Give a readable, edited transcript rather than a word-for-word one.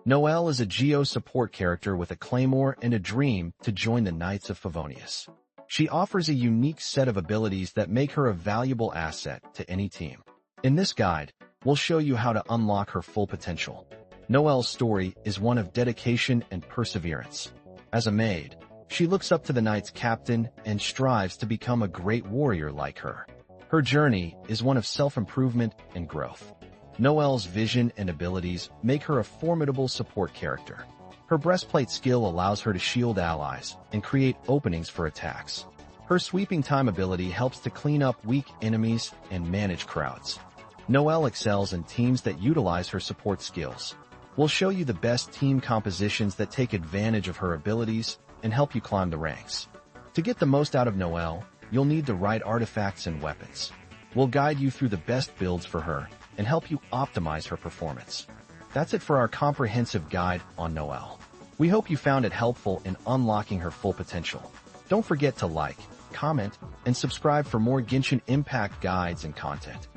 Noelle is a Geo support character with a claymore and a dream to join the Knights of Favonius. She offers a unique set of abilities that make her a valuable asset to any team. In this guide, we'll show you how to unlock her full potential. Noelle's story is one of dedication and perseverance. As a maid, she looks up to the Knights captain and strives to become a great warrior like her. Her journey is one of self-improvement and growth. Noelle's vision and abilities make her a formidable support character. Her breastplate skill allows her to shield allies and create openings for attacks. Her sweeping time ability helps to clean up weak enemies and manage crowds. Noelle excels in teams that utilize her support skills. We'll show you the best team compositions that take advantage of her abilities and help you climb the ranks. To get the most out of Noelle, you'll need the right artifacts and weapons. We'll guide you through the best builds for her and help you optimize her performance. That's it for our comprehensive guide on Noelle. We hope you found it helpful in unlocking her full potential. Don't forget to like, comment, and subscribe for more Genshin Impact guides and content.